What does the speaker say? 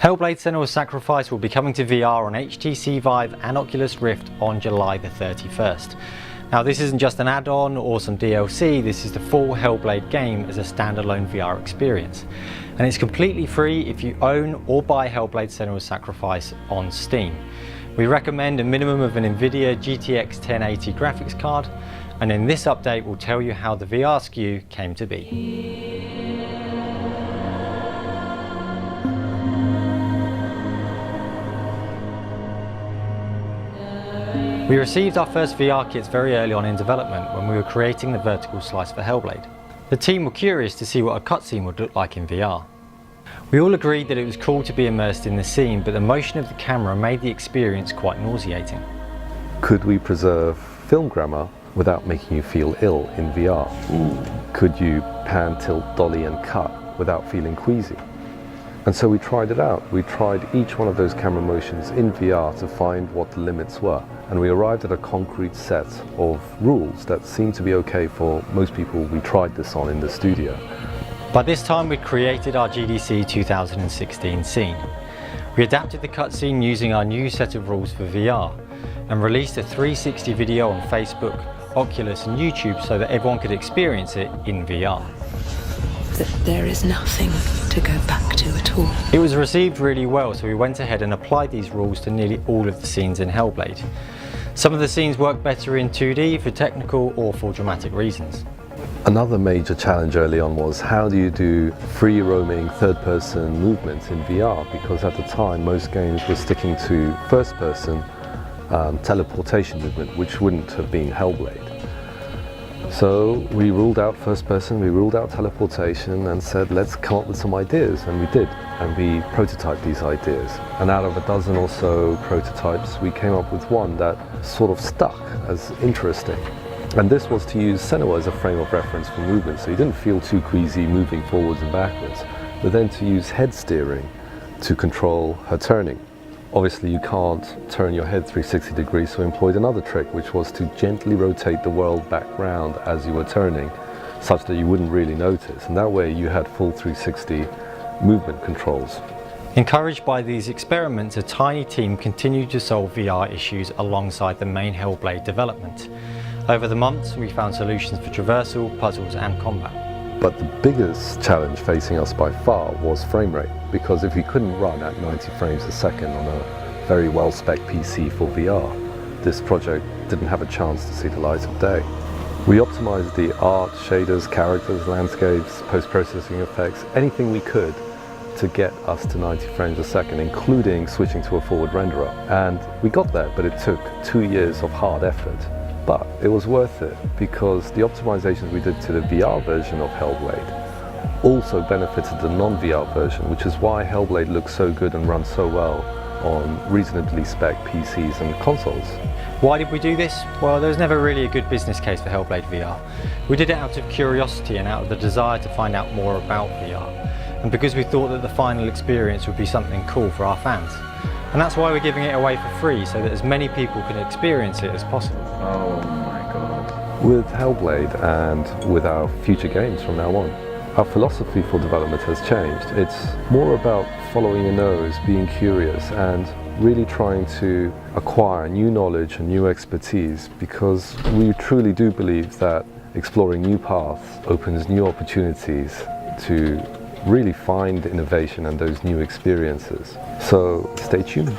Hellblade Senua's Sacrifice will be coming to VR on HTC Vive and Oculus Rift on July the 31st. Now this isn't just an add-on or some DLC, this is the full Hellblade game as a standalone VR experience. And it's completely free if you own or buy Hellblade Senua's Sacrifice on Steam. We recommend a minimum of an NVIDIA GTX 1080 graphics card, and in this update we'll tell you how the VR SKU came to be. We received our first VR kits very early on in development when we were creating the vertical slice for Hellblade. The team were curious to see what a cutscene would look like in VR. We all agreed that it was cool to be immersed in the scene, but the motion of the camera made the experience quite nauseating. Could we preserve film grammar without making you feel ill in VR? Could you pan, tilt, dolly and cut without feeling queasy? And so we tried it out. We tried each one of those camera motions in VR to find what the limits were. And we arrived at a concrete set of rules that seemed to be okay for most people we tried this on in the studio. By this time we'd created our GDC 2016 scene. We adapted the cutscene using our new set of rules for VR and released a 360 video on Facebook, Oculus and YouTube so that everyone could experience it in VR. That there is nothing to go back to at all. It was received really well, so we went ahead and applied these rules to nearly all of the scenes in Hellblade. Some of the scenes work better in 2D for technical or for dramatic reasons. Another major challenge early on was how do you do free roaming third-person movement in VR, because at the time most games were sticking to first-person teleportation movement, which wouldn't have been Hellblade. So we ruled out first person, we ruled out teleportation and said let's come up with some ideas, and we did. And we prototyped these ideas. And out of a dozen or so prototypes, we came up with one that sort of stuck as interesting. And this was to use Senua as a frame of reference for movement, so you didn't feel too queasy moving forwards and backwards, but then to use head steering to control her turning. Obviously you can't turn your head 360 degrees, so we employed another trick, which was to gently rotate the world back round as you were turning, such that you wouldn't really notice. And that way you had full 360 movement controls. Encouraged by these experiments, a tiny team continued to solve VR issues alongside the main Hellblade development. Over the months, we found solutions for traversal, puzzles and combat. But the biggest challenge facing us by far was frame rate, because if we couldn't run at 90 frames a second on a very well-spec PC for VR, this project didn't have a chance to see the light of day. We optimized the art, shaders, characters, landscapes, post-processing effects, anything we could to get us to 90 frames a second, including switching to a forward renderer. And we got there, but it took 2 years of hard effort. But it was worth it, because the optimizations we did to the VR version of Hellblade also benefited the non-VR version, which is why Hellblade looks so good and runs so well on reasonably spec PCs and consoles. Why did we do this? Well, there was never really a good business case for Hellblade VR. We did it out of curiosity and out of the desire to find out more about VR, and because we thought that the final experience would be something cool for our fans. And that's why we're giving it away for free, so that as many people can experience it as possible. Oh my god. With Hellblade and with our future games from now on, our philosophy for development has changed. It's more about following your nose, being curious and really trying to acquire new knowledge and new expertise, because we truly do believe that exploring new paths opens new opportunities to really find innovation and those new experiences. So stay tuned.